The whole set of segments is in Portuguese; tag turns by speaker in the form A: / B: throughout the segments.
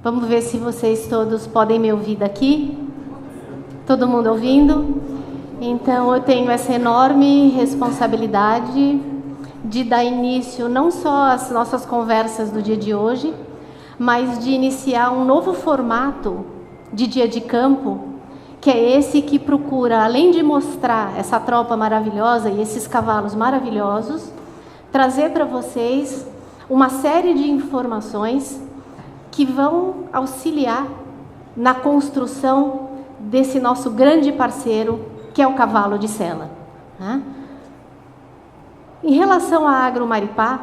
A: Vamos ver se vocês todos podem me ouvir daqui. Todo mundo ouvindo? Então eu tenho essa enorme responsabilidade de dar início não só às nossas conversas do dia de hoje, mas de iniciar um novo formato de dia de campo, que é esse que procura, além de mostrar essa tropa maravilhosa e esses cavalos maravilhosos, trazer para vocês uma série de informações que vão auxiliar na construção desse nosso grande parceiro, que é o cavalo de sela. Em relação à Agro Maripá,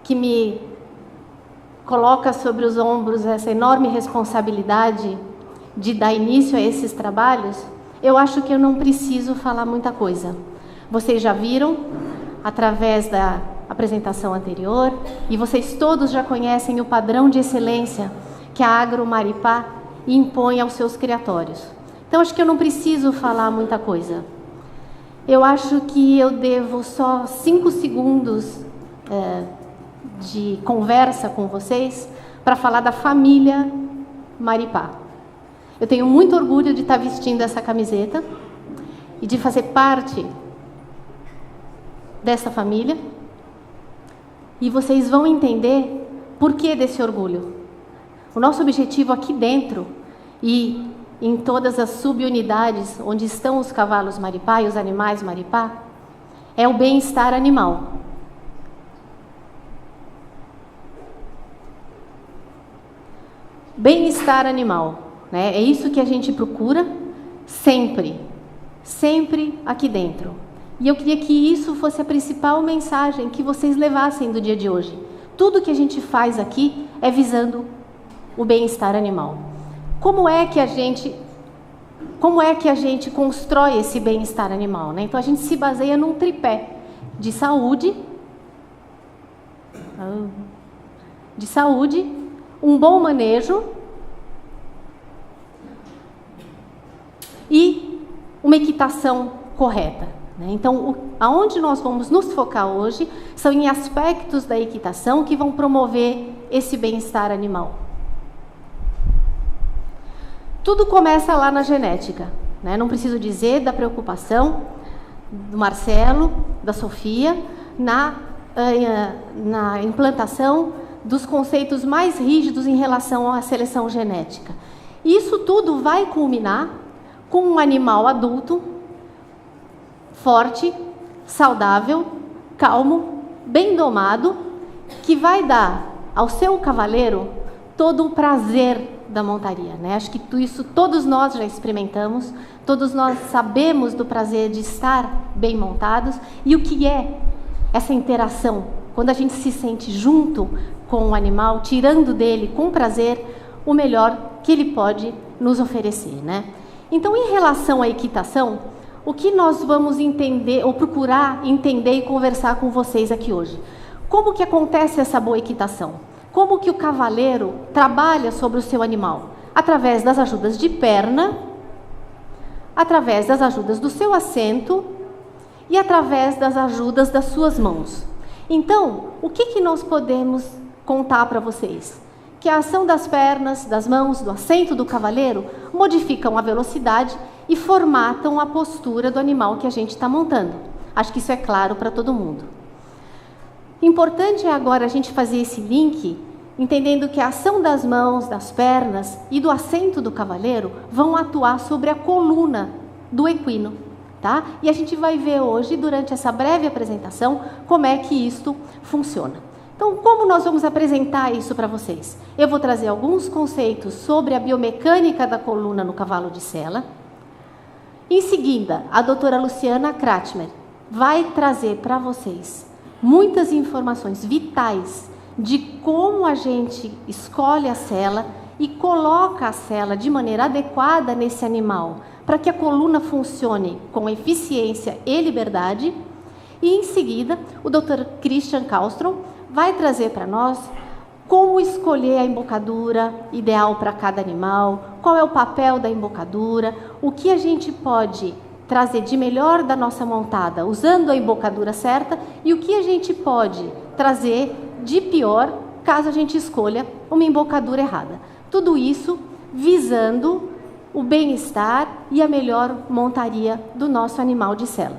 A: que me coloca sobre os ombros essa enorme responsabilidade de dar início a esses trabalhos, eu acho que eu não preciso falar muita coisa. Vocês já viram através da apresentação anterior, e vocês todos já conhecem o padrão de excelência que a Agro Maripá impõe aos seus criatórios. Então acho que eu não preciso falar muita coisa. Eu acho que eu devo só 5 segundos de conversa com vocês para falar da família Maripá. Eu tenho muito orgulho de estar vestindo essa camiseta e de fazer parte dessa família. E vocês vão entender por que desse orgulho. O nosso objetivo aqui dentro e em todas as subunidades onde estão os cavalos Maripá e os animais Maripá é o bem-estar animal. Bem-estar animal, né? É isso que a gente procura sempre, sempre aqui dentro. E eu queria que isso fosse a principal mensagem que vocês levassem do dia de hoje. Tudo que a gente faz aqui é visando o bem-estar animal. Como é que a gente constrói esse bem-estar animal, né? Então a gente se baseia num tripé de saúde, um bom manejo e uma equitação correta. Então, aonde nós vamos nos focar hoje são em aspectos da equitação que vão promover esse bem-estar animal. Tudo começa lá na genética, né? Não preciso dizer da preocupação do Marcelo, da Sofia, na implantação dos conceitos mais rígidos em relação à seleção genética. Isso tudo vai culminar com um animal adulto, forte, saudável, calmo, bem domado, que vai dar ao seu cavaleiro todo o prazer da montaria, né? Acho que isso todos nós já experimentamos, todos nós sabemos do prazer de estar bem montados e o que é essa interação, quando a gente se sente junto com o animal, tirando dele com prazer o melhor que ele pode nos oferecer, né? Então, em relação à equitação, o que nós vamos entender, ou procurar entender e conversar com vocês aqui hoje? Como que acontece essa boa equitação? Como que o cavaleiro trabalha sobre o seu animal? Através das ajudas de perna, através das ajudas do seu assento e através das ajudas das suas mãos. Então, o que nós podemos contar para vocês? Que a ação das pernas, das mãos, do assento do cavaleiro modificam a velocidade e formatam a postura do animal que a gente está montando. Acho que isso é claro para todo mundo. Importante é agora a gente fazer esse link, entendendo que a ação das mãos, das pernas e do assento do cavaleiro vão atuar sobre a coluna do equino, tá? E a gente vai ver hoje, durante essa breve apresentação, como é que isto funciona. Então, como nós vamos apresentar isso para vocês? Eu vou trazer alguns conceitos sobre a biomecânica da coluna no cavalo de sela. Em seguida, a doutora Luciana Kratchmer vai trazer para vocês muitas informações vitais de como a gente escolhe a sela e coloca a sela de maneira adequada nesse animal, para que a coluna funcione com eficiência e liberdade. E em seguida, o Dr. Christian Kallstrom vai trazer para nós como escolher a embocadura ideal para cada animal, qual é o papel da embocadura, o que a gente pode trazer de melhor da nossa montada usando a embocadura certa e o que a gente pode trazer de pior caso a gente escolha uma embocadura errada. Tudo isso visando o bem-estar e a melhor montaria do nosso animal de sela.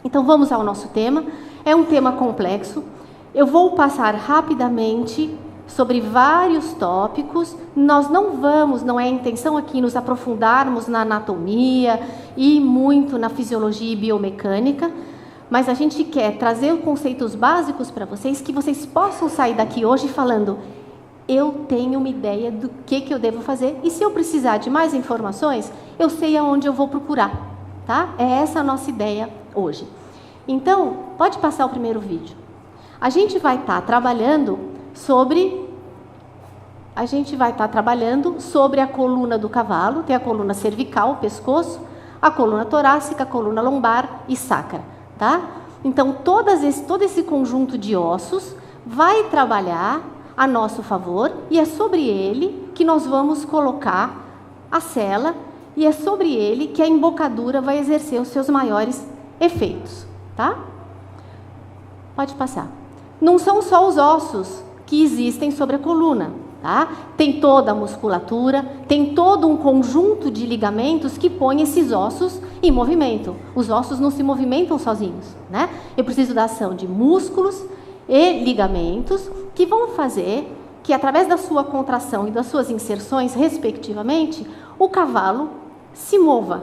A: Então vamos ao nosso tema. É um tema complexo. Eu vou passar rapidamente sobre vários tópicos. Nós não é a intenção aqui nos aprofundarmos na anatomia e muito na fisiologia e biomecânica, mas a gente quer trazer conceitos básicos para vocês, que vocês possam sair daqui hoje falando: eu tenho uma ideia do que eu devo fazer, e se eu precisar de mais informações, eu sei aonde eu vou procurar, tá? É essa a nossa ideia hoje. Então, pode passar o primeiro vídeo. A gente vai estar trabalhando sobre a coluna do cavalo. Tem a coluna cervical, o pescoço, a coluna torácica, a coluna lombar e sacra, tá? Então, todo esse conjunto de ossos vai trabalhar a nosso favor, e é sobre ele que nós vamos colocar a sela, e é sobre ele que a embocadura vai exercer os seus maiores efeitos, tá? Pode passar. Não são só os ossos que existem sobre a coluna, tá? Tem toda a musculatura, tem todo um conjunto de ligamentos que põe esses ossos em movimento. Os ossos não se movimentam sozinhos, né? Eu preciso da ação de músculos e ligamentos que vão fazer que, através da sua contração e das suas inserções, respectivamente, o cavalo se mova.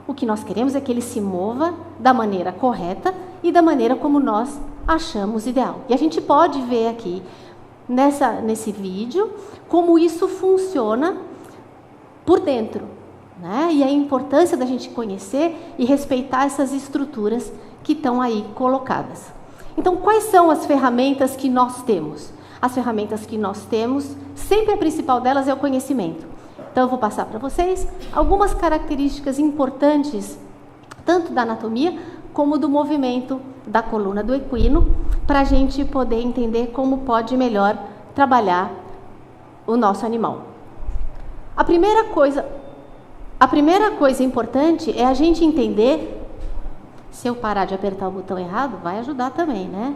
A: O que nós queremos é que ele se mova da maneira correta e da maneira como nós achamos ideal. E a gente pode ver aqui, nesse vídeo, como isso funciona por dentro, né? E a importância da gente conhecer e respeitar essas estruturas que estão aí colocadas. Então, quais são as ferramentas que nós temos? As ferramentas que nós temos, sempre a principal delas é o conhecimento. Então, eu vou passar para vocês algumas características importantes, tanto da anatomia como do movimento da coluna do equino, para a gente poder entender como pode melhor trabalhar o nosso animal. A primeira coisa importante é a gente entender. Se eu parar de apertar o botão errado, vai ajudar também, né?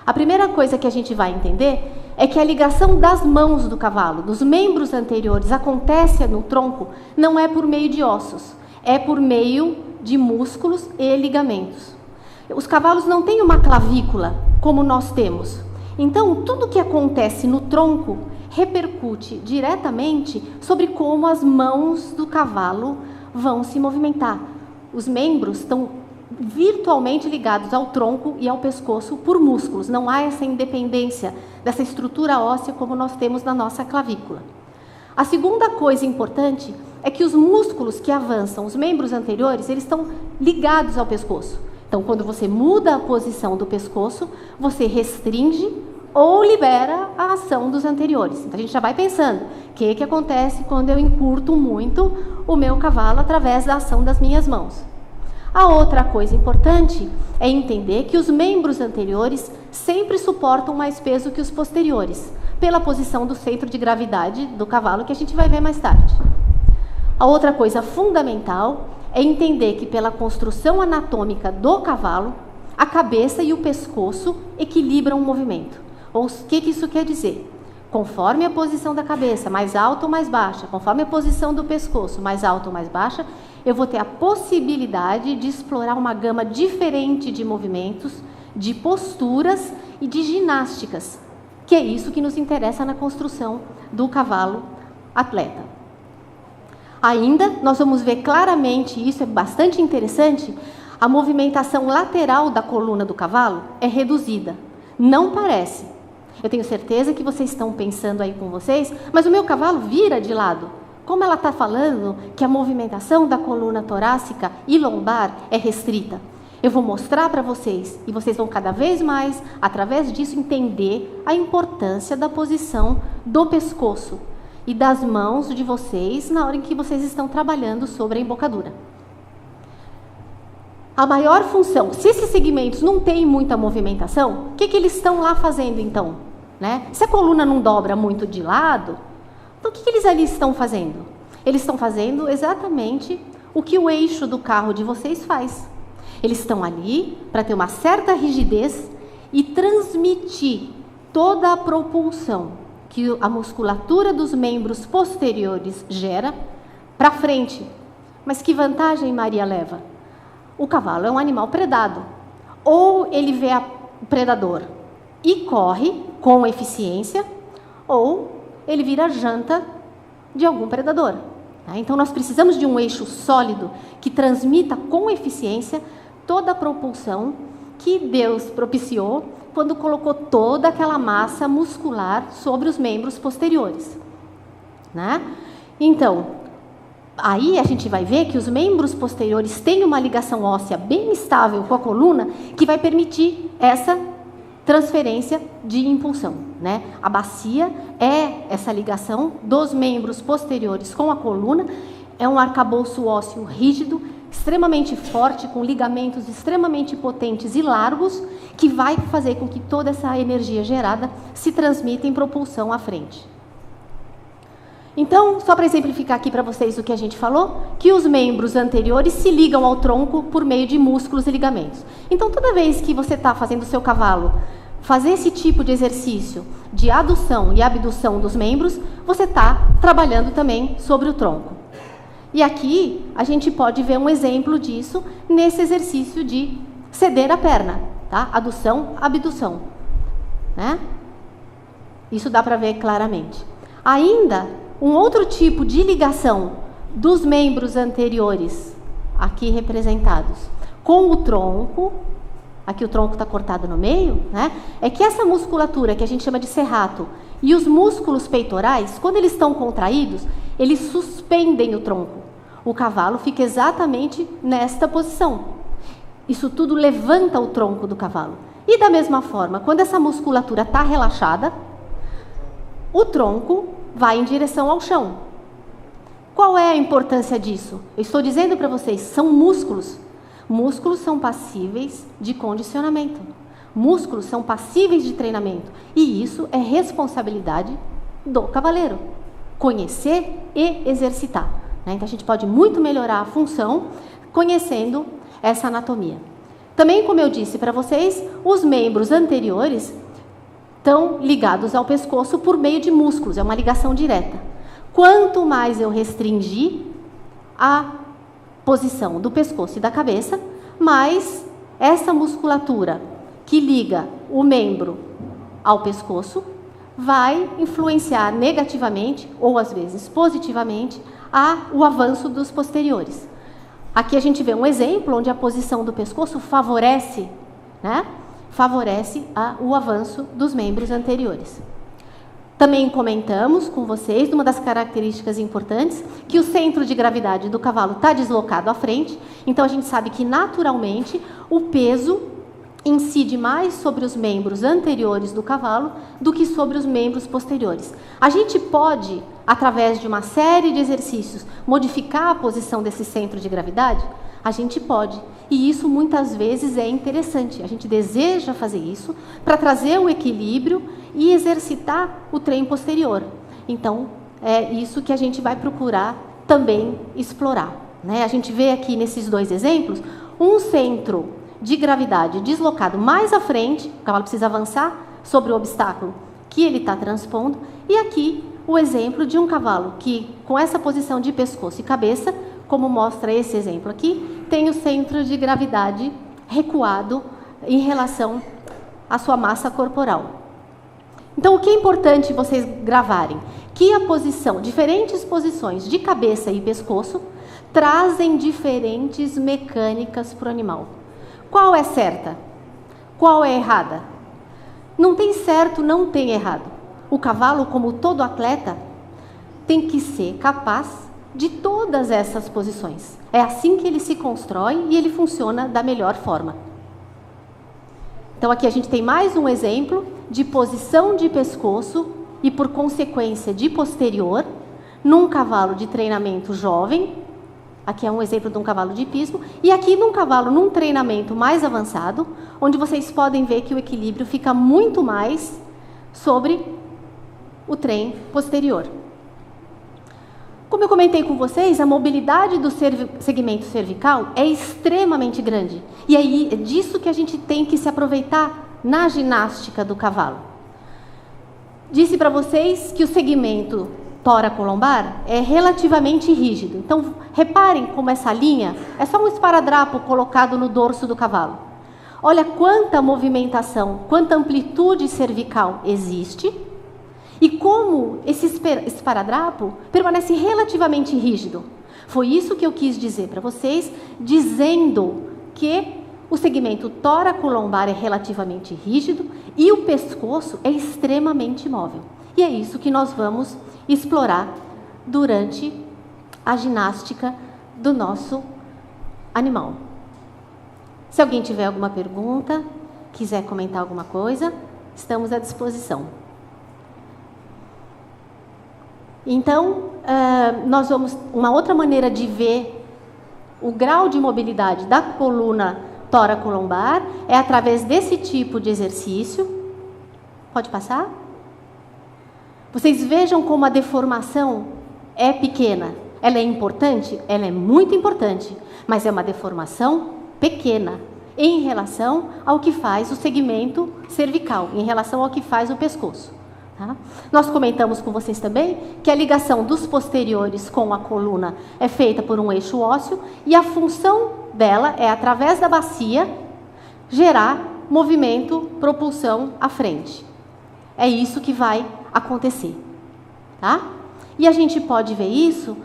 A: A primeira coisa que a gente vai entender é que a ligação das mãos do cavalo, dos membros anteriores, acontece no tronco, não é por meio de ossos, é por meio de músculos e ligamentos. Os cavalos não têm uma clavícula como nós temos. Então, tudo que acontece no tronco repercute diretamente sobre como as mãos do cavalo vão se movimentar. Os membros estão virtualmente ligados ao tronco e ao pescoço por músculos. Não há essa independência dessa estrutura óssea como nós temos na nossa clavícula. A segunda coisa importante é que os músculos que avançam, os membros anteriores, eles estão ligados ao pescoço. Então, quando você muda a posição do pescoço, você restringe ou libera a ação dos anteriores. Então, a gente já vai pensando, o que acontece quando eu encurto muito o meu cavalo através da ação das minhas mãos? A outra coisa importante é entender que os membros anteriores sempre suportam mais peso que os posteriores, pela posição do centro de gravidade do cavalo, que a gente vai ver mais tarde. A outra coisa fundamental é entender que, pela construção anatômica do cavalo, a cabeça e o pescoço equilibram o movimento. O que isso quer dizer? Conforme a posição da cabeça, mais alta ou mais baixa, conforme a posição do pescoço, mais alta ou mais baixa, eu vou ter a possibilidade de explorar uma gama diferente de movimentos, de posturas e de ginásticas, que é isso que nos interessa na construção do cavalo atleta. Ainda, nós vamos ver claramente, isso é bastante interessante, a movimentação lateral da coluna do cavalo é reduzida. Não parece. Eu tenho certeza que vocês estão pensando aí com vocês, mas o meu cavalo vira de lado. Como ela está falando que a movimentação da coluna torácica e lombar é restrita? Eu vou mostrar para vocês, e vocês vão cada vez mais, através disso, entender a importância da posição do pescoço e das mãos de vocês na hora em que vocês estão trabalhando sobre a embocadura. A maior função, se esses segmentos não têm muita movimentação, o que eles estão lá fazendo então? Né? Se a coluna não dobra muito de lado, então o que eles ali estão fazendo? Eles estão fazendo exatamente o que o eixo do carro de vocês faz. Eles estão ali para ter uma certa rigidez e transmitir toda a propulsão, que a musculatura dos membros posteriores gera para frente. Mas que vantagem Maria leva? O cavalo é um animal predado. Ou ele vê o predador e corre com eficiência, ou ele vira janta de algum predador. Então, nós precisamos de um eixo sólido que transmita com eficiência toda a propulsão que Deus propiciou quando colocou toda aquela massa muscular sobre os membros posteriores. Então, aí a gente vai ver que os membros posteriores têm uma ligação óssea bem estável com a coluna que vai permitir essa transferência de impulsão. A bacia é essa ligação dos membros posteriores com a coluna, é um arcabouço ósseo rígido, extremamente forte, com ligamentos extremamente potentes e largos, que vai fazer com que toda essa energia gerada se transmita em propulsão à frente. Então, só para exemplificar aqui para vocês o que a gente falou, que os membros anteriores se ligam ao tronco por meio de músculos e ligamentos. Então, toda vez que você está fazendo o seu cavalo fazer esse tipo de exercício de adução e abdução dos membros, você está trabalhando também sobre o tronco. E aqui a gente pode ver um exemplo disso nesse exercício de ceder a perna, adução, abdução. Isso dá para ver claramente. Ainda, um outro tipo de ligação dos membros anteriores, aqui representados, com o tronco, aqui o tronco está cortado no meio, é que essa musculatura que a gente chama de serrato e os músculos peitorais, quando eles estão contraídos, eles suspendem o tronco. O cavalo fica exatamente nesta posição. Isso tudo levanta o tronco do cavalo. E da mesma forma, quando essa musculatura está relaxada, o tronco vai em direção ao chão. Qual é a importância disso? Eu estou dizendo para vocês, são músculos. Músculos são passíveis de condicionamento. Músculos são passíveis de treinamento. E isso é responsabilidade do cavaleiro. Conhecer e exercitar. Então, a gente pode muito melhorar a função conhecendo essa anatomia. Também, como eu disse para vocês, os membros anteriores estão ligados ao pescoço por meio de músculos. É uma ligação direta. Quanto mais eu restringir a posição do pescoço e da cabeça, mais essa musculatura que liga o membro ao pescoço vai influenciar negativamente, ou às vezes positivamente, o avanço dos posteriores. Aqui a gente vê um exemplo onde a posição do pescoço favorece, o avanço dos membros anteriores. Também comentamos com vocês, uma das características importantes, que o centro de gravidade do cavalo está deslocado à frente, então a gente sabe que naturalmente o peso incide mais sobre os membros anteriores do cavalo do que sobre os membros posteriores. A gente pode, através de uma série de exercícios, modificar a posição desse centro de gravidade? A gente pode. E isso muitas vezes é interessante. A gente deseja fazer isso para trazer um equilíbrio e exercitar o trem posterior. Então, é isso que a gente vai procurar também explorar. A gente vê aqui nesses dois exemplos um centro de gravidade deslocado mais à frente, o cavalo precisa avançar sobre o obstáculo que ele está transpondo, e aqui o exemplo de um cavalo que, com essa posição de pescoço e cabeça, como mostra esse exemplo aqui, tem o centro de gravidade recuado em relação à sua massa corporal. Então, o que é importante vocês gravarem? Que a posição, diferentes posições de cabeça e pescoço, trazem diferentes mecânicas para o animal. Qual é certa? Qual é errada? Não tem certo, não tem errado. O cavalo, como todo atleta, tem que ser capaz de todas essas posições. É assim que ele se constrói e ele funciona da melhor forma. Então, aqui a gente tem mais um exemplo de posição de pescoço e, por consequência, de posterior, num cavalo de treinamento jovem. Aqui é um exemplo de um cavalo de hipismo. E aqui num cavalo num treinamento mais avançado, onde vocês podem ver que o equilíbrio fica muito mais sobre o trem posterior. Como eu comentei com vocês, a mobilidade do segmento cervical é extremamente grande. E aí é disso que a gente tem que se aproveitar na ginástica do cavalo. Disse para vocês que o segmento tóraco-lombar é relativamente rígido. Então, reparem como essa linha é só um esparadrapo colocado no dorso do cavalo. Olha quanta movimentação, quanta amplitude cervical existe e como esse esparadrapo permanece relativamente rígido. Foi isso que eu quis dizer para vocês, dizendo que o segmento tóraco-lombar é relativamente rígido e o pescoço é extremamente móvel. E é isso que nós vamos explorar durante a ginástica do nosso animal. Se alguém tiver alguma pergunta, quiser comentar alguma coisa, estamos à disposição. Então, uma outra maneira de ver o grau de mobilidade da coluna tóraco-lombar é através desse tipo de exercício. Pode passar? Vocês vejam como a deformação é pequena. Ela é importante? Ela é muito importante, mas é uma deformação pequena em relação ao que faz o segmento cervical, em relação ao que faz o pescoço. Tá? Nós comentamos com vocês também que a ligação dos posteriores com a coluna é feita por um eixo ósseo e a função dela é, através da bacia, gerar movimento, propulsão à frente. É isso que vai acontecer. Tá? E a gente pode ver isso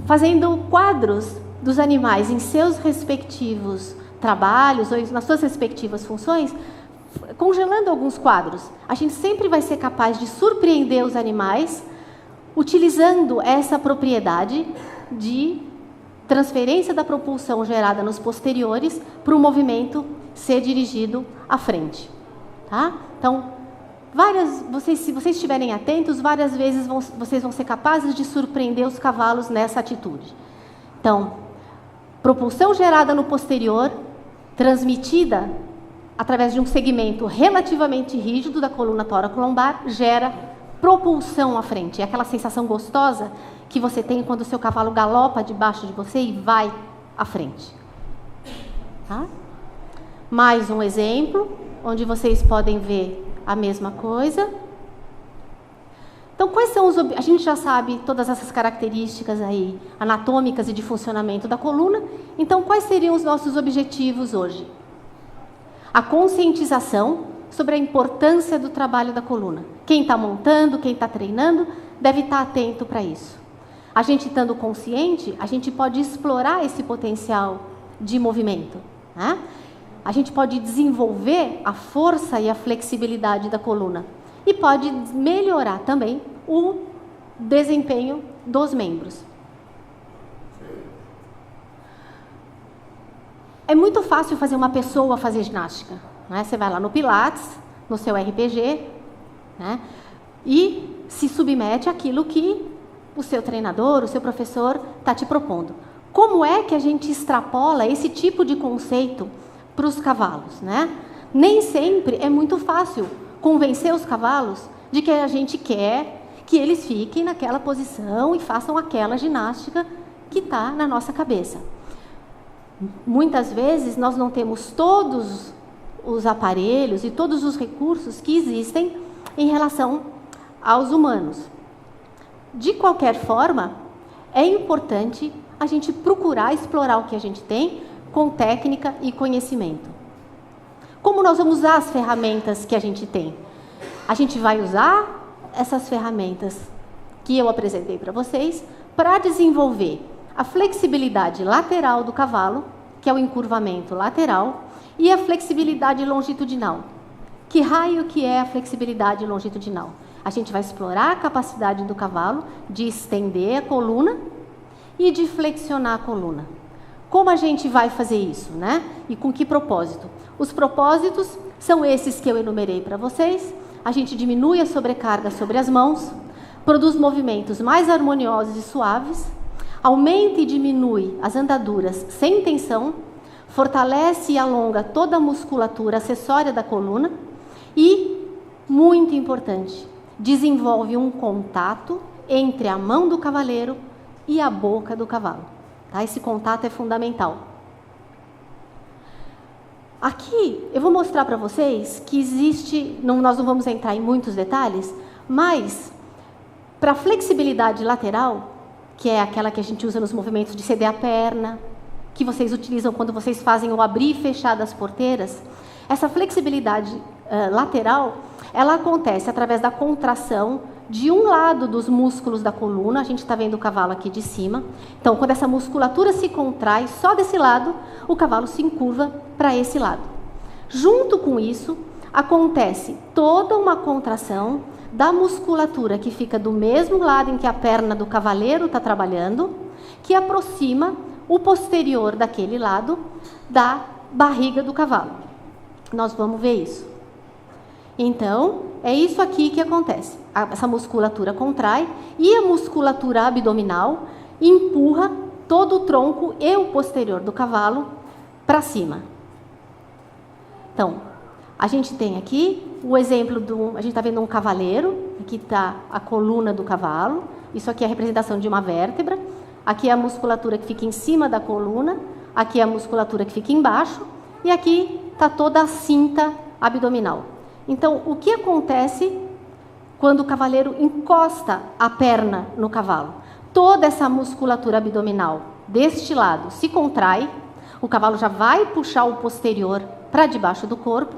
A: fazendo quadros dos animais em seus respectivos trabalhos ou nas suas respectivas funções, congelando alguns quadros. A gente sempre vai ser capaz de surpreender os animais utilizando essa propriedade de transferência da propulsão gerada nos posteriores para o movimento ser dirigido à frente. Tá? Então, se vocês estiverem atentos, várias vezes vocês vão ser capazes de surpreender os cavalos nessa atitude. Então, propulsão gerada no posterior, transmitida através de um segmento relativamente rígido da coluna tóraco-lombar, gera propulsão à frente. É aquela sensação gostosa que você tem quando o seu cavalo galopa debaixo de você e vai à frente. Tá? Mais um exemplo, onde vocês podem ver a mesma coisa. Então, quais são a gente já sabe todas essas características aí anatômicas e de funcionamento da coluna. Então, quais seriam os nossos objetivos hoje? A conscientização sobre a importância do trabalho da coluna. Quem está montando, quem está treinando, deve estar atento para isso. A gente estando consciente, a gente pode explorar esse potencial de movimento, né? A gente pode desenvolver a força e a flexibilidade da coluna e pode melhorar também o desempenho dos membros. É muito fácil fazer uma pessoa fazer ginástica, né? Você vai lá no Pilates, no seu RPG, né? E se submete àquilo que o seu treinador, o seu professor está te propondo. Como é que a gente extrapola esse tipo de conceito para os cavalos, né? Nem sempre é muito fácil convencer os cavalos de que a gente quer que eles fiquem naquela posição e façam aquela ginástica que está na nossa cabeça. Muitas vezes nós não temos todos os aparelhos e todos os recursos que existem em relação aos humanos. De qualquer forma, é importante a gente procurar explorar o que a gente tem com técnica e conhecimento. Como nós vamos usar as ferramentas que a gente tem? A gente vai usar essas ferramentas que eu apresentei para vocês para desenvolver a flexibilidade lateral do cavalo, que é o encurvamento lateral, e a flexibilidade longitudinal. Que raio que é a flexibilidade longitudinal? A gente vai explorar a capacidade do cavalo de estender a coluna e de flexionar a coluna. Como a gente vai fazer isso, né? E com que propósito? Os propósitos são esses que eu enumerei para vocês. A gente diminui a sobrecarga sobre as mãos, produz movimentos mais harmoniosos e suaves, aumenta e diminui as andaduras sem tensão, fortalece e alonga toda a musculatura acessória da coluna e, muito importante, desenvolve um contato entre a mão do cavaleiro e a boca do cavalo. Tá? Esse contato é fundamental. Aqui eu vou mostrar para vocês que existe, nós não vamos entrar em muitos detalhes, mas para a flexibilidade lateral, que é aquela que a gente usa nos movimentos de ceder a perna, que vocês utilizam quando vocês fazem o abrir e fechar das porteiras, essa flexibilidade lateral, ela acontece através da contração de um lado dos músculos da coluna. A gente está vendo o cavalo aqui de cima. Então, quando essa musculatura se contrai só desse lado, o cavalo se encurva para esse lado. Junto com isso, acontece toda uma contração da musculatura que fica do mesmo lado em que a perna do cavaleiro está trabalhando, que aproxima o posterior daquele lado da barriga do cavalo. Nós vamos ver isso. Então, é isso aqui que acontece. Essa musculatura contrai e a musculatura abdominal empurra todo o tronco e o posterior do cavalo para cima. Então, a gente tem aqui o exemplo a gente está vendo um cavaleiro, aqui está a coluna do cavalo, isso aqui é a representação de uma vértebra, aqui é a musculatura que fica em cima da coluna, aqui é a musculatura que fica embaixo, e aqui está toda a cinta abdominal. Então, o que acontece quando o cavaleiro encosta a perna no cavalo? Toda essa musculatura abdominal deste lado se contrai, o cavalo já vai puxar o posterior para debaixo do corpo,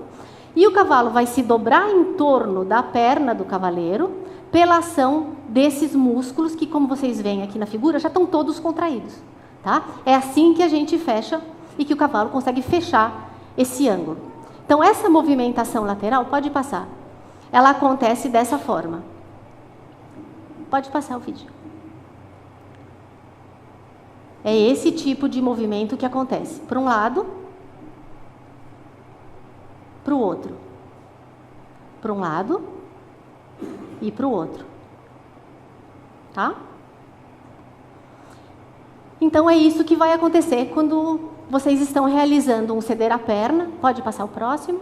A: e o cavalo vai se dobrar em torno da perna do cavaleiro pela ação desses músculos que, como vocês veem aqui na figura, já estão todos contraídos. Tá? É assim que a gente fecha e que o cavalo consegue fechar esse ângulo. Então, essa movimentação lateral, pode passar, ela acontece dessa forma. Pode passar o vídeo. É esse tipo de movimento que acontece. Para um lado, para o outro. Para um lado e para o outro. Tá? Então, é isso que vai acontecer quando vocês estão realizando um ceder a perna. Pode passar o próximo.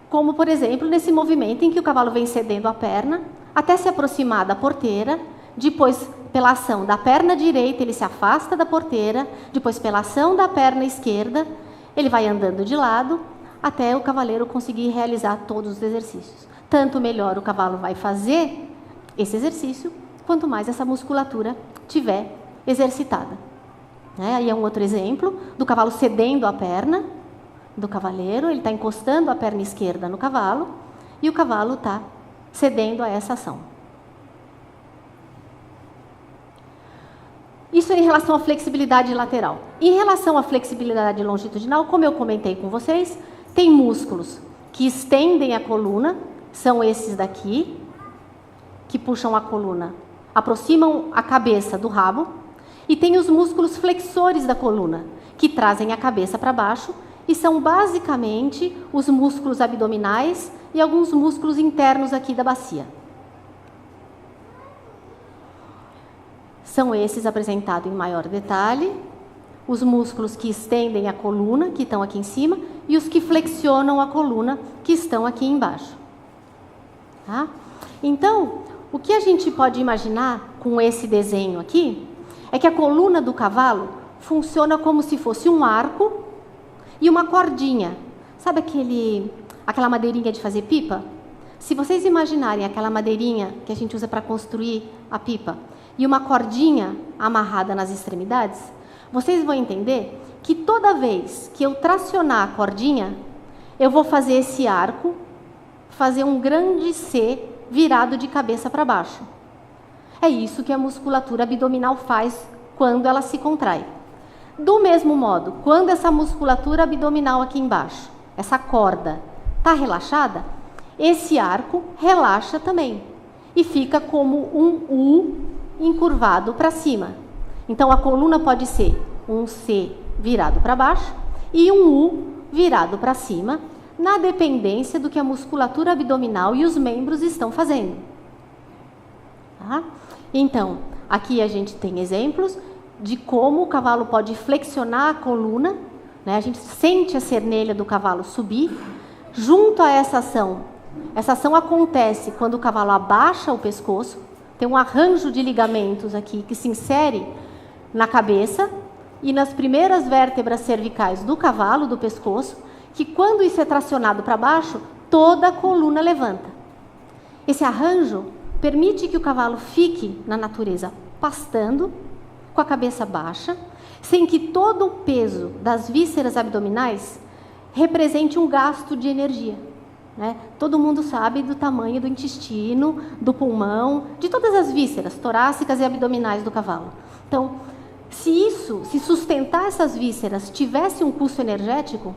A: Como, por exemplo, nesse movimento em que o cavalo vem cedendo a perna até se aproximar da porteira, depois, pela ação da perna direita, ele se afasta da porteira, depois, pela ação da perna esquerda, ele vai andando de lado até o cavaleiro conseguir realizar todos os exercícios. Tanto melhor o cavalo vai fazer esse exercício, quanto mais essa musculatura tiver exercitada. Aí é um outro exemplo do cavalo cedendo a perna do cavaleiro, ele está encostando a perna esquerda no cavalo e o cavalo está cedendo a essa ação. Isso é em relação à flexibilidade lateral. Em relação à flexibilidade longitudinal, como eu comentei com vocês, tem músculos que estendem a coluna, são esses daqui, que puxam a coluna, aproximam a cabeça do rabo, e tem os músculos flexores da coluna, que trazem a cabeça para baixo, e são basicamente os músculos abdominais e alguns músculos internos aqui da bacia. São esses apresentados em maior detalhe, os músculos que estendem a coluna, que estão aqui em cima, e os que flexionam a coluna, que estão aqui embaixo. Tá? Então, o que a gente pode imaginar com esse desenho aqui, é que a coluna do cavalo funciona como se fosse um arco e uma cordinha. Sabe aquela madeirinha de fazer pipa? Se vocês imaginarem aquela madeirinha que a gente usa para construir a pipa e uma cordinha amarrada nas extremidades, vocês vão entender que toda vez que eu tracionar a cordinha, eu vou fazer esse arco, fazer um grande C virado de cabeça para baixo. É isso que a musculatura abdominal faz quando ela se contrai. Do mesmo modo, quando essa musculatura abdominal aqui embaixo, essa corda, está relaxada, esse arco relaxa também e fica como um U encurvado para cima. Então, a coluna pode ser um C virado para baixo e um U virado para cima, na dependência do que a musculatura abdominal e os membros estão fazendo. Tá? Então, aqui a gente tem exemplos de como o cavalo pode flexionar a coluna, né? A gente sente a cernelha do cavalo subir. Junto a essa ação acontece quando o cavalo abaixa o pescoço, tem um arranjo de ligamentos aqui que se insere na cabeça e nas primeiras vértebras cervicais do cavalo, do pescoço, que quando isso é tracionado para baixo, toda a coluna levanta. Esse arranjo permite que o cavalo fique na natureza pastando, com a cabeça baixa, sem que todo o peso das vísceras abdominais represente um gasto de energia, né? Todo mundo sabe do tamanho do intestino, do pulmão, de todas as vísceras torácicas e abdominais do cavalo. Então, se sustentar essas vísceras tivesse um custo energético,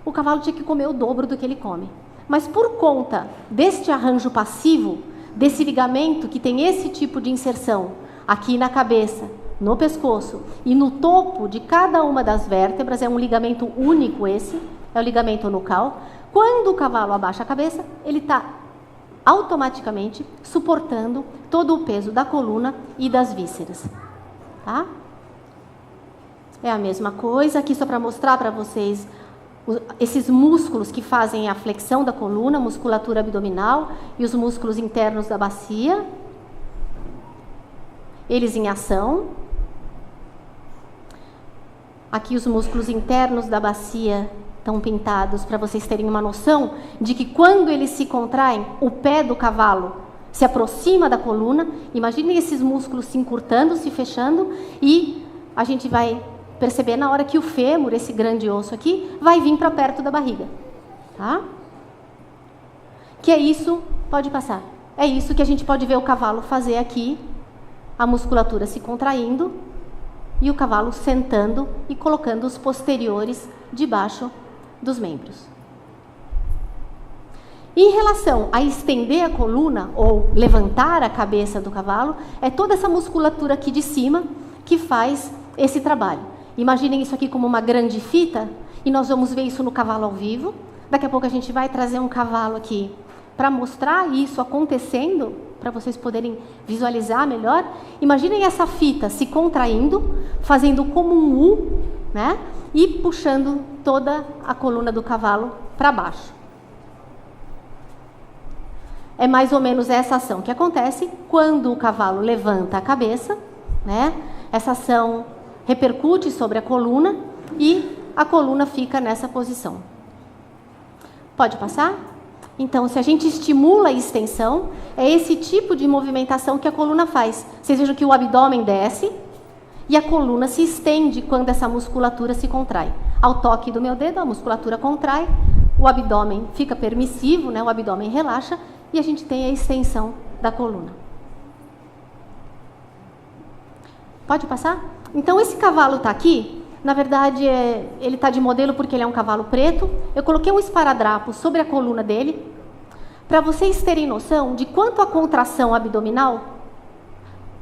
A: o cavalo tinha que comer o dobro do que ele come. Mas por conta deste arranjo passivo, desse ligamento que tem esse tipo de inserção aqui na cabeça, no pescoço e no topo de cada uma das vértebras, é um ligamento único esse, é o ligamento nucal. Quando o cavalo abaixa a cabeça, ele está automaticamente suportando todo o peso da coluna e das vísceras. Tá? É a mesma coisa aqui, só para mostrar para vocês esses músculos que fazem a flexão da coluna, musculatura abdominal e os músculos internos da bacia. Eles em ação. Aqui os músculos internos da bacia estão pintados para vocês terem uma noção de que quando eles se contraem, o pé do cavalo se aproxima da coluna. Imaginem esses músculos se encurtando, se fechando, e a gente vai perceber na hora que o fêmur, esse grande osso aqui, vai vir para perto da barriga. Tá? Que é isso, pode passar. É isso que a gente pode ver o cavalo fazer aqui, a musculatura se contraindo e o cavalo sentando e colocando os posteriores debaixo dos membros. Em relação a estender a coluna ou levantar a cabeça do cavalo, é toda essa musculatura aqui de cima que faz esse trabalho. Imaginem isso aqui como uma grande fita, e nós vamos ver isso no cavalo ao vivo. Daqui a pouco a gente vai trazer um cavalo aqui para mostrar isso acontecendo, para vocês poderem visualizar melhor. Imaginem essa fita se contraindo, fazendo como um U, né? E puxando toda a coluna do cavalo para baixo. É mais ou menos essa ação que acontece quando o cavalo levanta a cabeça, né? Essa ação repercute sobre a coluna e a coluna fica nessa posição. Pode passar? Então, se a gente estimula a extensão, é esse tipo de movimentação que a coluna faz. Vocês vejam que o abdômen desce e a coluna se estende quando essa musculatura se contrai. Ao toque do meu dedo, a musculatura contrai, o abdômen fica permissivo, né? O abdômen relaxa e a gente tem a extensão da coluna. Pode passar? Então, esse cavalo está aqui, na verdade, ele está de modelo porque ele é um cavalo preto. Eu coloquei um esparadrapo sobre a coluna dele, para vocês terem noção de quanto a contração abdominal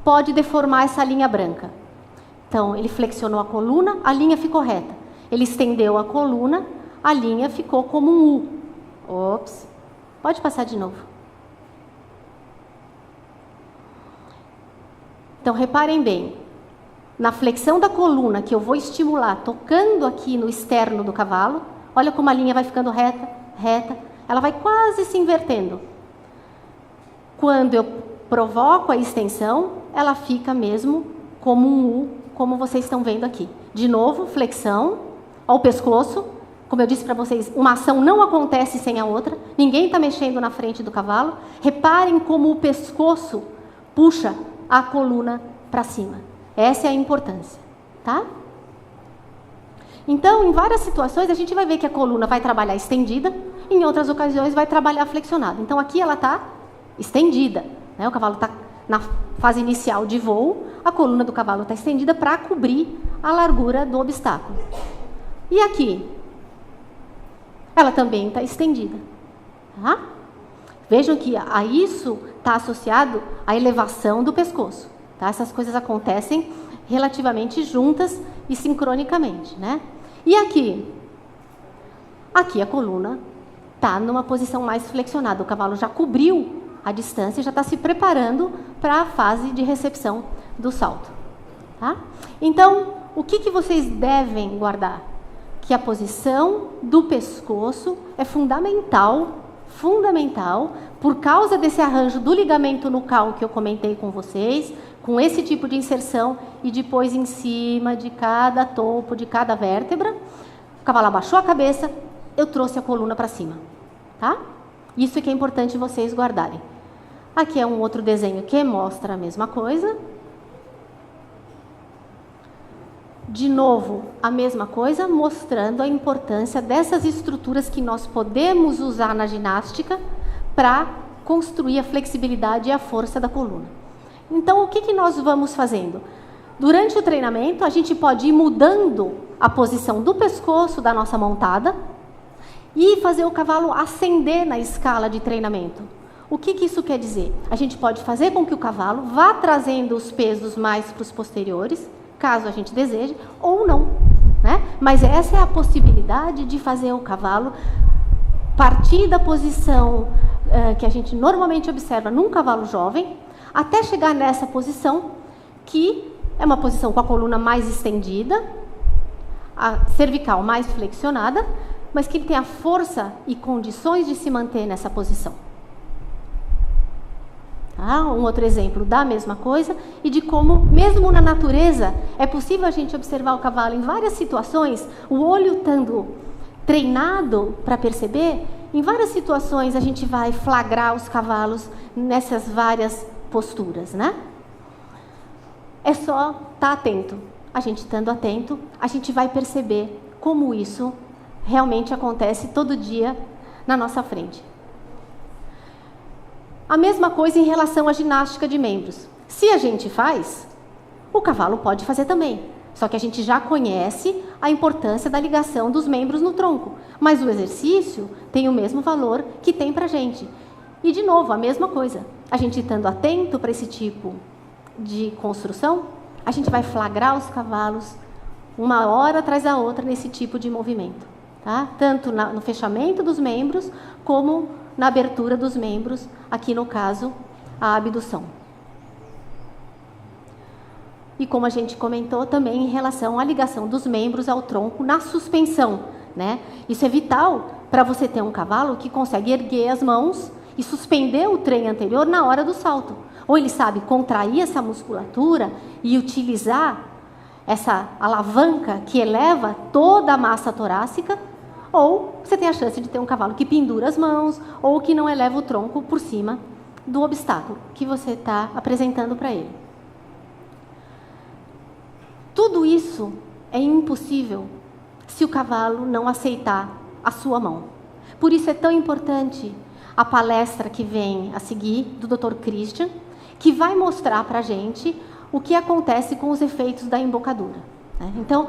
A: pode deformar essa linha branca. Então, ele flexionou a coluna, a linha ficou reta. Ele estendeu a coluna, a linha ficou como um U. Ops, pode passar de novo. Então, reparem bem. Na flexão da coluna, que eu vou estimular, tocando aqui no externo do cavalo, olha como a linha vai ficando reta, reta, ela vai quase se invertendo. Quando eu provoco a extensão, ela fica mesmo como um U, como vocês estão vendo aqui. De novo, flexão, ao pescoço. Como eu disse para vocês, uma ação não acontece sem a outra, ninguém está mexendo na frente do cavalo. Reparem como o pescoço puxa a coluna para cima. Essa é a importância, tá? Então, em várias situações, a gente vai ver que a coluna vai trabalhar estendida, em outras ocasiões vai trabalhar flexionada. Então, aqui ela está estendida, né? O cavalo está na fase inicial de voo, a coluna do cavalo está estendida para cobrir a largura do obstáculo. E aqui? Ela também está estendida, tá? Vejam que a isso está associado à elevação do pescoço. Tá? Essas coisas acontecem relativamente juntas e sincronicamente, né? E aqui? Aqui a coluna está numa posição mais flexionada. O cavalo já cobriu a distância e já está se preparando para a fase de recepção do salto. Tá? Então, o que vocês devem guardar? Que a posição do pescoço é fundamental, por causa desse arranjo do ligamento nucal que eu comentei com vocês, com esse tipo de inserção e depois em cima de cada topo, de cada vértebra. O cavalo abaixou a cabeça, eu trouxe a coluna para cima, tá? Isso é que é importante vocês guardarem. Aqui é um outro desenho que mostra a mesma coisa. De novo, a mesma coisa, mostrando a importância dessas estruturas que nós podemos usar na ginástica para construir a flexibilidade e a força da coluna. Então, o que nós vamos fazendo? Durante o treinamento, a gente pode ir mudando a posição do pescoço da nossa montada e fazer o cavalo ascender na escala de treinamento. O que isso quer dizer? A gente pode fazer com que o cavalo vá trazendo os pesos mais para os posteriores, caso a gente deseje, ou não, né? Mas essa é a possibilidade de fazer o cavalo partir da posição que a gente normalmente observa num cavalo jovem, até chegar nessa posição, que é uma posição com a coluna mais estendida, a cervical mais flexionada, mas que ele tem a força e condições de se manter nessa posição. Um outro exemplo da mesma coisa e de como, mesmo na natureza, é possível a gente observar o cavalo em várias situações, o olho estando treinado para perceber, em várias situações a gente vai flagrar os cavalos nessas várias posturas, né? É só estar atento. A gente estando atento, a gente vai perceber como isso realmente acontece todo dia na nossa frente. A mesma coisa em relação à ginástica de membros. Se a gente faz, o cavalo pode fazer também. Só que a gente já conhece a importância da ligação dos membros no tronco. Mas o exercício tem o mesmo valor que tem para a gente. E, de novo, a mesma coisa. A gente estando atento para esse tipo de construção, a gente vai flagrar os cavalos uma hora atrás da outra nesse tipo de movimento. Tá? Tanto no fechamento dos membros, como na abertura dos membros, aqui no caso, a abdução. E como a gente comentou também em relação à ligação dos membros ao tronco na suspensão, né? Isso é vital para você ter um cavalo que consegue erguer as mãos e suspender o trem anterior na hora do salto. Ou ele sabe contrair essa musculatura e utilizar essa alavanca que eleva toda a massa torácica, ou você tem a chance de ter um cavalo que pendura as mãos ou que não eleva o tronco por cima do obstáculo que você está apresentando para ele. Tudo isso é impossível se o cavalo não aceitar a sua mão. Por isso é tão importante a palestra que vem a seguir do Dr. Christian, que vai mostrar para a gente o que acontece com os efeitos da embocadura. Então,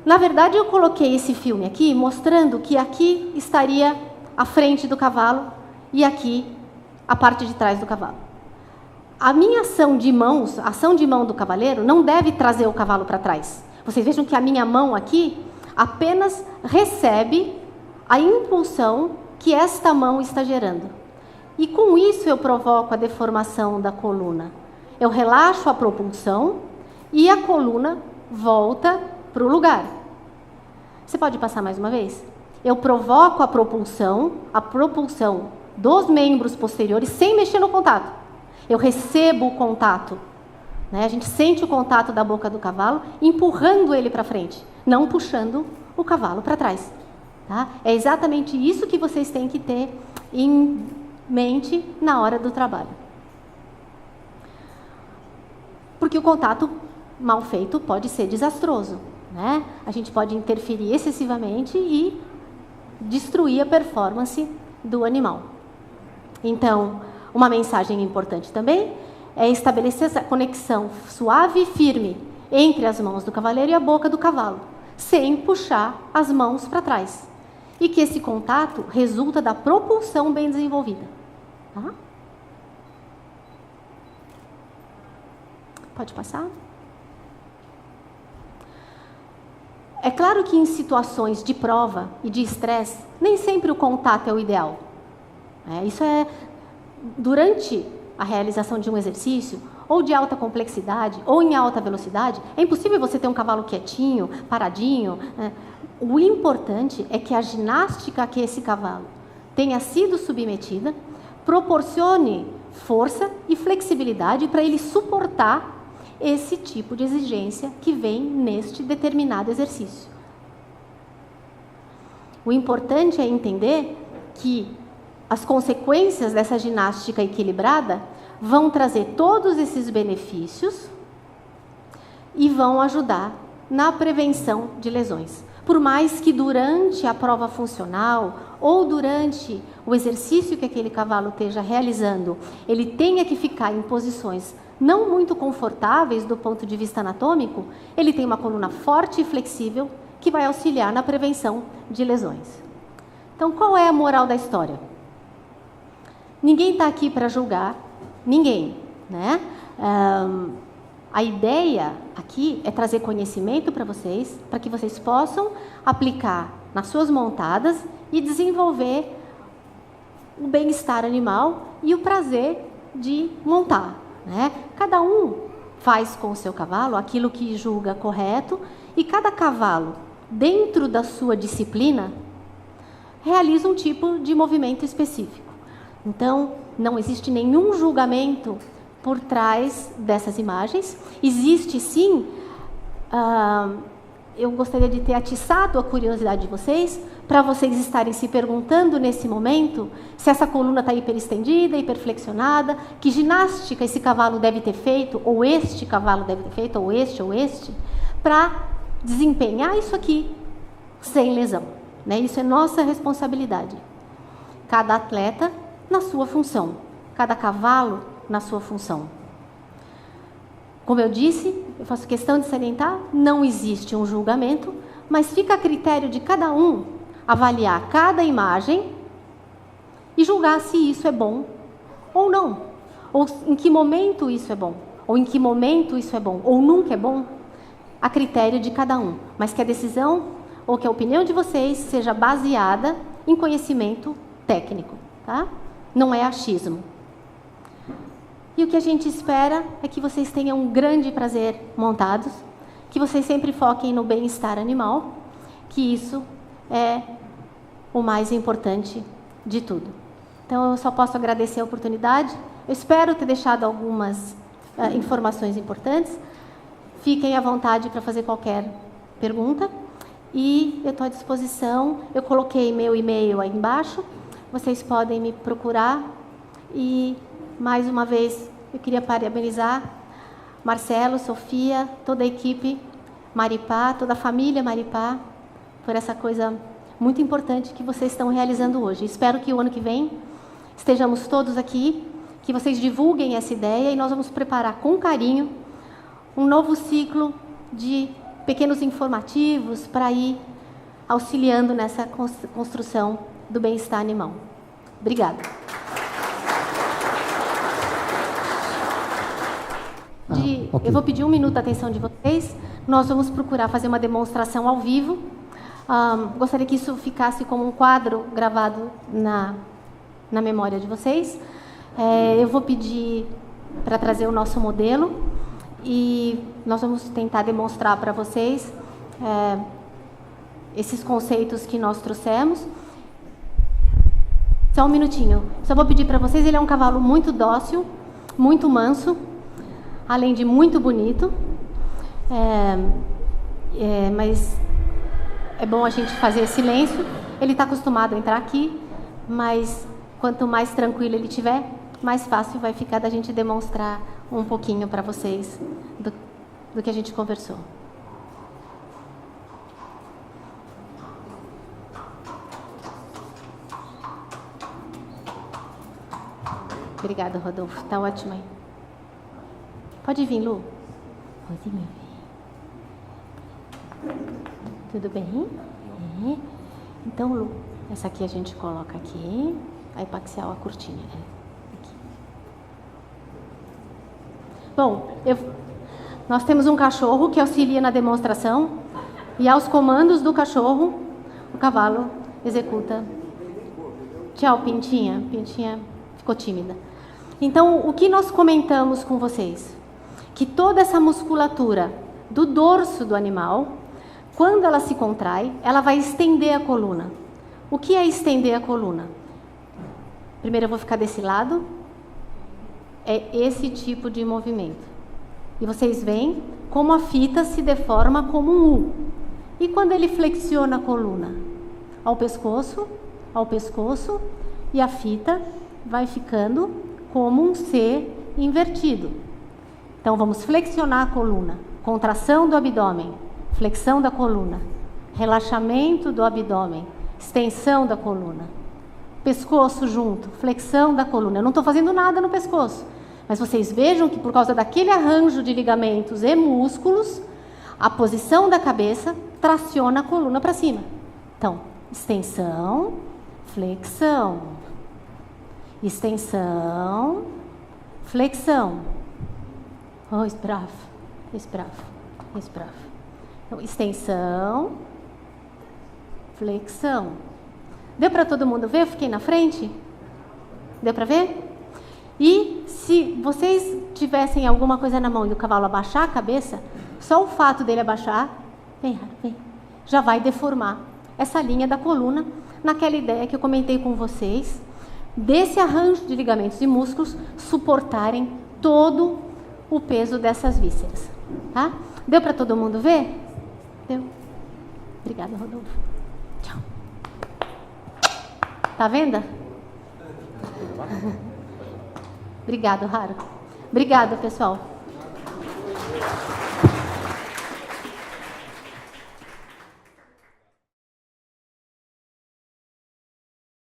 A: na verdade, eu coloquei esse filme aqui, mostrando que aqui estaria a frente do cavalo e aqui a parte de trás do cavalo. A minha ação de mãos, a ação de mão do cavaleiro, não deve trazer o cavalo para trás. Vocês vejam que a minha mão aqui apenas recebe a impulsão que esta mão está gerando. E com isso eu provoco a deformação da coluna. Eu relaxo a propulsão e a coluna volta para o lugar. Você pode passar mais uma vez? Eu provoco a propulsão dos membros posteriores sem mexer no contato. Eu recebo o contato, né? A gente sente o contato da boca do cavalo empurrando ele para frente, não puxando o cavalo para trás. Tá? É exatamente isso que vocês têm que ter em mente na hora do trabalho. Porque o contato mal feito pode ser desastroso, né? A gente pode interferir excessivamente e destruir a performance do animal. Então, uma mensagem importante também é estabelecer essa conexão suave e firme entre as mãos do cavaleiro e a boca do cavalo, sem puxar as mãos para trás. E que esse contato resulta da propulsão bem desenvolvida. Tá? Pode passar? É claro que em situações de prova e de estresse, nem sempre o contato é o ideal. Isso é durante a realização de um exercício, ou de alta complexidade, ou em alta velocidade, é impossível você ter um cavalo quietinho, paradinho. O importante é que a ginástica a que esse cavalo tenha sido submetida proporcione força e flexibilidade para ele suportar esse tipo de exigência que vem neste determinado exercício. O importante é entender que as consequências dessa ginástica equilibrada vão trazer todos esses benefícios e vão ajudar na prevenção de lesões. Por mais que durante a prova funcional ou durante o exercício que aquele cavalo esteja realizando, ele tenha que ficar em posições não muito confortáveis do ponto de vista anatômico, ele tem uma coluna forte e flexível que vai auxiliar na prevenção de lesões. Então, qual é a moral da história? Ninguém está aqui para julgar ninguém, né? A ideia aqui é trazer conhecimento para vocês, para que vocês possam aplicar nas suas montadas e desenvolver o bem-estar animal e o prazer de montar, né? Cada um faz com o seu cavalo aquilo que julga correto e cada cavalo, dentro da sua disciplina, realiza um tipo de movimento específico. Então, não existe nenhum julgamento por trás dessas imagens. Existe sim, eu gostaria de ter atiçado a curiosidade de vocês, para vocês estarem se perguntando nesse momento se essa coluna está hiperestendida, hiperflexionada, que ginástica esse cavalo deve ter feito, ou este cavalo deve ter feito, ou este, para desempenhar isso aqui sem lesão, né? Isso é nossa responsabilidade. Cada atleta na sua função, cada cavalo na sua função. Como eu disse, eu faço questão de salientar, não existe um julgamento, mas fica a critério de cada um avaliar cada imagem e julgar se isso é bom ou não, ou em que momento isso é bom, ou em que momento isso é bom, ou nunca é bom, a critério de cada um, mas que a decisão ou que a opinião de vocês seja baseada em conhecimento técnico, tá? Não é achismo. E o que a gente espera é que vocês tenham um grande prazer montados, que vocês sempre foquem no bem-estar animal, que isso é o mais importante de tudo. Então, eu só posso agradecer a oportunidade. Eu espero ter deixado algumas informações importantes. Fiquem à vontade para fazer qualquer pergunta. E eu estou à disposição. Eu coloquei meu e-mail aí embaixo. Vocês podem me procurar. E, mais uma vez, eu queria parabenizar Marcelo, Sofia, toda a equipe Maripá, toda a família Maripá, por essa coisa muito importante que vocês estão realizando hoje. Espero que o ano que vem estejamos todos aqui, que vocês divulguem essa ideia e nós vamos preparar com carinho um novo ciclo de pequenos informativos para ir auxiliando nessa construção do bem-estar animal. Obrigada. Okay. Eu vou pedir 1 minuto de atenção de vocês. Nós vamos procurar fazer uma demonstração ao vivo. Gostaria que isso ficasse como um quadro gravado na memória de vocês. Eu vou pedir para trazer o nosso modelo e nós vamos tentar demonstrar para vocês esses conceitos que nós trouxemos. Só um minutinho. Só vou pedir para vocês, ele é um cavalo muito dócil, muito manso, além de muito bonito, mas é bom a gente fazer silêncio. Ele está acostumado a entrar aqui, mas quanto mais tranquilo ele estiver, mais fácil vai ficar da gente demonstrar um pouquinho para vocês do que a gente conversou. Obrigada, Rodolfo. Está ótimo aí. Pode vir, Lu. Pode vir. Tudo bem? Então, Lu, essa aqui a gente coloca aqui. A epaxial, a curtinha. Aqui. Bom, nós temos um cachorro que auxilia na demonstração e aos comandos do cachorro, o cavalo executa. Tchau, Pintinha. Pintinha ficou tímida. Então, o que nós comentamos com vocês? Que toda essa musculatura do dorso do animal, quando ela se contrai, ela vai estender a coluna. O que é estender a coluna? Primeiro eu vou ficar desse lado. É esse tipo de movimento. E vocês veem como a fita se deforma como um U. E quando ele flexiona a coluna? ao pescoço, e a fita vai ficando como um C invertido. Então, vamos flexionar a coluna, contração do abdômen, flexão da coluna, relaxamento do abdômen, extensão da coluna, pescoço junto, flexão da coluna. Eu não estou fazendo nada no pescoço, mas vocês vejam que por causa daquele arranjo de ligamentos e músculos, a posição da cabeça traciona a coluna para cima. Então, extensão, flexão, extensão, flexão. Oh, esbravo, esbravo, esbravo. Então, extensão, flexão. Deu para todo mundo ver? Eu fiquei na frente? Deu para ver? E se vocês tivessem alguma coisa na mão e o cavalo abaixar a cabeça, só o fato dele abaixar, vem, já vai deformar essa linha da coluna, naquela ideia que eu comentei com vocês, desse arranjo de ligamentos e músculos suportarem todo o peso dessas vísceras. Tá? Deu para todo mundo ver? Deu. Obrigada, Rodolfo. Tchau. Tá vendo? Obrigado, Raro. Obrigada, pessoal.